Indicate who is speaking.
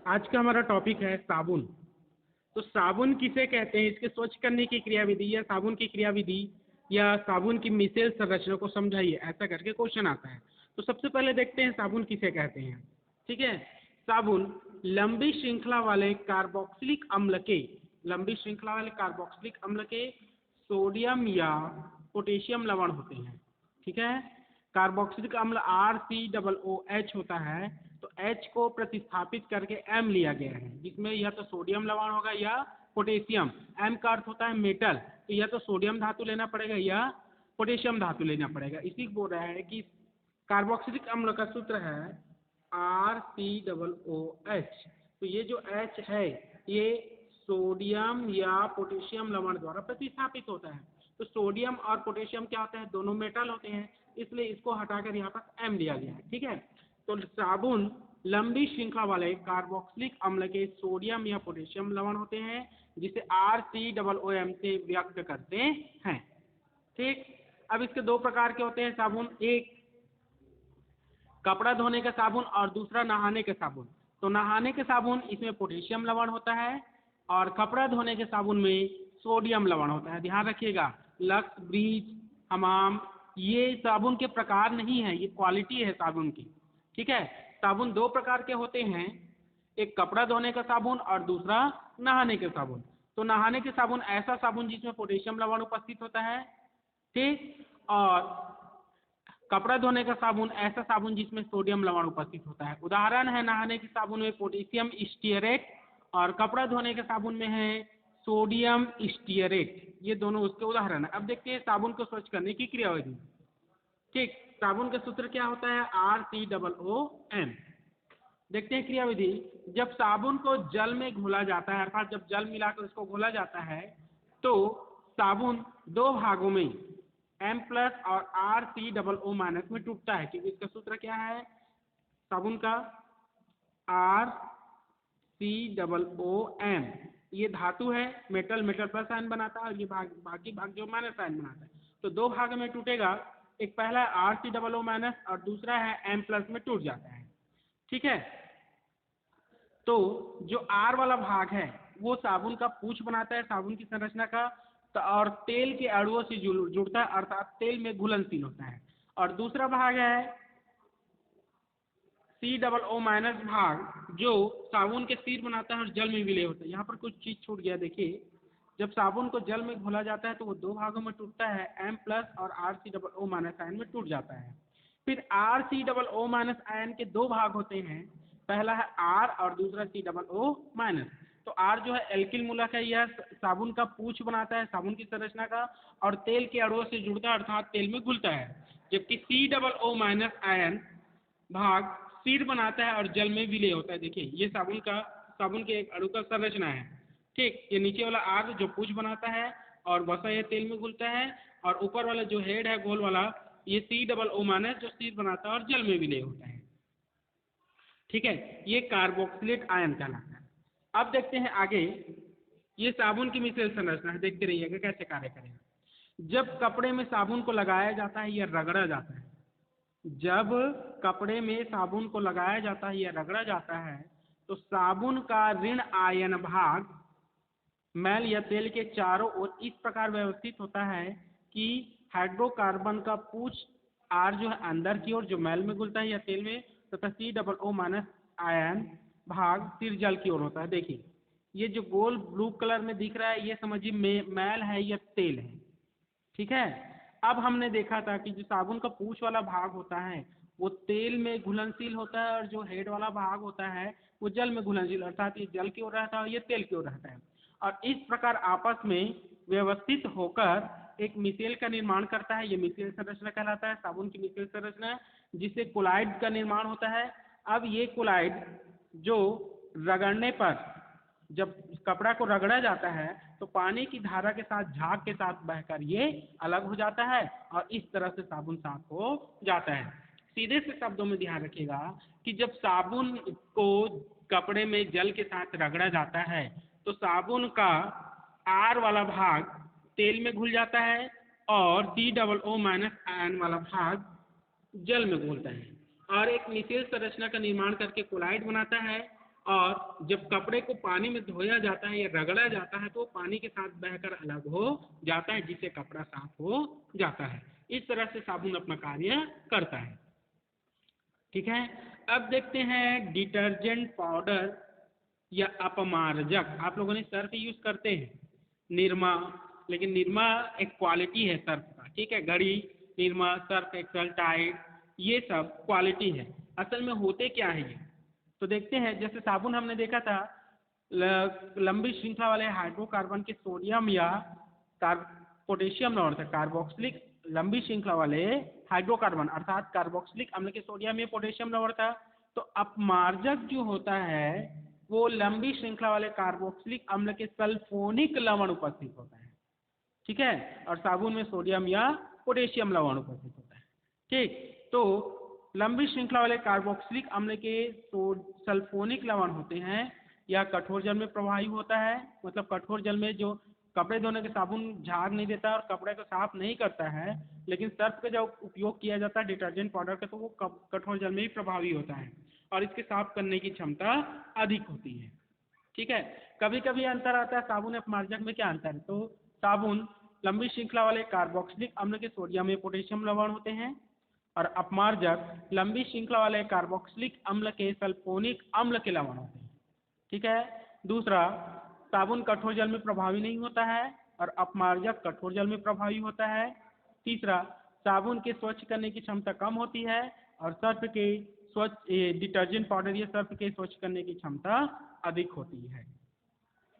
Speaker 1: आज का हमारा टॉपिक है साबुन। तो साबुन किसे कहते हैं, इसके स्वच्छ करने की क्रियाविधि या साबुन की क्रियाविधि या साबुन की मिसेल संरचना को समझाइए, ऐसा करके क्वेश्चन आता है। तो सबसे पहले देखते हैं साबुन किसे कहते हैं। ठीक है, साबुन लंबी श्रृंखला वाले कार्बोक्सिलिक अम्ल के सोडियम या पोटेशियम लवण होते हैं। ठीक है, कार्बोक्सिलिक अम्ल RCOOH होता है, तो H को प्रतिस्थापित करके M लिया गया है, जिसमें या तो सोडियम लवण होगा या पोटेशियम। M का अर्थ होता है मेटल, तो या तो सोडियम धातु लेना पड़ेगा या पोटेशियम धातु लेना पड़ेगा। इसी को बोल रहा है कि कार्बोक्सिलिक अम्ल का सूत्र है RCOOH। तो ये जो H है ये सोडियम या पोटेशियम लवण द्वारा प्रतिस्थापित होता है। तो सोडियम और पोटेशियम क्या होते हैं, दोनों मेटल होते हैं, इसलिए इसको हटाकर यहाँ पर M लिया गया है। ठीक है, तो साबुन लंबी श्रृंखला वाले कार्बोक्सिलिक अम्ल के सोडियम या पोटेशियम लवण होते हैं, जिसे RCOOM से व्यक्त करते हैं। ठीक, अब इसके दो प्रकार के होते हैं साबुन, एक कपड़ा धोने का साबुन और दूसरा नहाने के साबुन। तो नहाने के साबुन इसमें पोटेशियम लवण होता है और कपड़ा धोने के साबुन में सोडियम लवण होता है। ध्यान रखिएगा, लक्स, ब्लीच, हमाम ये साबुन के प्रकार नहीं है, ये क्वालिटी है साबुन की। ठीक है, साबुन दो प्रकार के होते हैं, एक कपड़ा धोने का साबुन और दूसरा नहाने के साबुन। तो नहाने के साबुन ऐसा साबुन जिसमें पोटेशियम लवण उपस्थित होता है। ठीक, और कपड़ा धोने का साबुन ऐसा साबुन जिसमें सोडियम लवण उपस्थित होता है। उदाहरण है नहाने के साबुन में पोटेशियम स्टीयरेट और कपड़ा धोने के साबुन में है सोडियम स्टीयरेट। ये दोनों उसके उदाहरण है। अब देखते हैं साबुन को स्वच्छ करने की क्रियाविधि। ठीक, साबुन का सूत्र क्या होता है, RCOOM। देखते हैं क्रियाविधि। जब साबुन को जल में घोला जाता है, अर्थात जब जल मिलाकर उसको घोला जाता है, तो साबुन दो भागों में M+ और RCOO- में टूटता है, क्योंकि इसका सूत्र क्या है साबुन का, RCOOM। ये धातु है, मेटल प्लस आयन बनाता है और ये बाकी भाग जो माइनस आयन बनाता है। तो दो भाग में टूटेगा, एक पहला RCOO- और दूसरा है M+ में टूट जाता है। ठीक है, तो जो R वाला भाग है वो साबुन का पूछ बनाता है, साबुन की संरचना का, और तेल के अणुओं से जुड़ता है, अर्थात तेल में घुलनशील होता है। और दूसरा भाग है COO- भाग, जो साबुन के सिर बनाता है और जल में विलय होता है। यहाँ पर कुछ चीज छूट गया, देखिए, जब साबुन को जल में घोला जाता है तो वो दो भागों में टूटता है, M+ और RCOO- आयन में टूट जाता है। फिर RCOO- आयन के दो भाग होते हैं, पहला है R और दूसरा COO-। तो R जो है एल्किल मूलक है, यह साबुन का पूछ बनाता है, साबुन की संरचना का, और तेल के अणुओं से जुड़ता है, अर्थात तेल में घुलता है। जबकि COO- आयन भाग सिर बनाता है और जल में विलय होता है। देखिए, ये साबुन के एक अणु का संरचना है। ठीक, ये नीचे वाला R जो पूछ बनाता है और वसा ये तेल में घुलता है, और ऊपर वाला जो हेड है गोल वाला, ये COO- जो सिर बनाता है और जल में विलय होता है। ठीक है, ये कार्बोक्सिलेट आयन कहलाता है। अब देखते हैं आगे, ये साबुन की मिश्रित संरचना है, देखते रहिएगा कैसे कार्य करेगा। जब कपड़े में साबुन को लगाया जाता है या रगड़ा जाता है, जब कपड़े में साबुन को लगाया जाता है या रगड़ा जाता है, तो साबुन का ऋण आयन भाग मैल या तेल के चारों ओर इस प्रकार व्यवस्थित होता है कि हाइड्रोकार्बन का पूछ R जो है अंदर की ओर जो मैल में घुलता है या तेल में, तथा COO- आयन भाग सिर जल की ओर होता है। देखिए, ये जो गोल ब्लू कलर में दिख रहा है ये समझिए मैल है या तेल है। ठीक है, अब हमने देखा था कि जो साबुन का पूछ वाला भाग होता है वो तेल में घुलनशील होता है, और जो हेड वाला भाग होता है वो जल में घुलनशील, अर्थात ये जल की ओर रहता है और ये तेल की ओर रहता है। और इस प्रकार आपस में व्यवस्थित होकर एक मिसेल का निर्माण करता है। ये मिसेल संरचना कहलाता है, साबुन की मिसेल संरचना, जिससे कोलाइड का निर्माण होता है। अब ये कोलाइड जो रगड़ने पर, जब कपड़ा को रगड़ा जाता है तो पानी की धारा के साथ झाग के साथ बहकर ये अलग हो जाता है, और इस तरह से साबुन साफ हो जाता है। सीधे से शब्दों में ध्यान रखिएगा कि जब साबुन को कपड़े में जल के साथ रगड़ा जाता है तो साबुन का R वाला भाग तेल में घुल जाता है और COO- आयन वाला भाग जल में घुलता है, और एक मिसेल संरचना का निर्माण करके कोलाइड बनाता है। और जब कपड़े को पानी में धोया जाता है या रगड़ा जाता है तो वो पानी के साथ बहकर अलग हो जाता है, जिससे कपड़ा साफ हो जाता है। इस तरह से साबुन अपना कार्य करता है। ठीक है, अब देखते हैं डिटर्जेंट पाउडर या अपमार्जक। आप लोगों ने सर्फ यूज करते हैं, निरमा, लेकिन निरमा एक क्वालिटी है सर्फ का। ठीक है, घड़ी, निरमा, सर्फ एक्सेल, टाइड, ये सब क्वालिटी है। असल में होते क्या है ये, तो देखते हैं। जैसे साबुन हमने देखा था लंबी श्रृंखला वाले हाइड्रोकार्बन के सोडियम या पोटेशियम लवण था, कार्बोक्सिलिक लंबी श्रृंखला वाले हाइड्रोकार्बन अर्थात कार्बोक्सिलिक अम्ल के सोडियम या पोटेशियम लवण था। तो अपमार्जक जो होता है वो लंबी श्रृंखला वाले कार्बोक्सिलिक अम्ल के सल्फोनिक लवण उपस्थित होता है। ठीक है, और साबुन में सोडियम या पोटेशियम लवण उपस्थित होता है। ठीक, तो लंबी श्रृंखला वाले कार्बोक्सिलिक अम्ल के सल्फोनिक लवण होते हैं, या कठोर जल में प्रभावी होता है। मतलब कठोर जल में जो कपड़े धोने के साबुन झाग नहीं देता और कपड़े को साफ नहीं करता है, लेकिन सर्फ का जब उपयोग किया जाता है डिटर्जेंट पाउडर का, तो वो कठोर जल में ही प्रभावी होता है और इसके साफ करने की क्षमता अधिक होती है। ठीक है, कभी कभी अंतर आता है साबुन अपमार्जक में। क्या अंतर है, तो साबुन लंबी श्रृंखला वाले कार्बोक्सिलिक अम्ल के सोडियम या पोटेशियम लवण होते हैं, और अपमार्जक लंबी श्रृंखला वाले कार्बोक्सिलिक अम्ल के सल्फोनिक अम्ल के लवण होते हैं। ठीक है, दूसरा, साबुन कठोर जल में प्रभावी नहीं होता है और अपमार्जक कठोर जल में प्रभावी होता है। तीसरा, साबुन के स्वच्छ करने की क्षमता कम होती है और सर्फ के स्वच्छ डिटर्जेंट पाउडर या सर्फ के स्वच्छ करने की क्षमता अधिक होती है।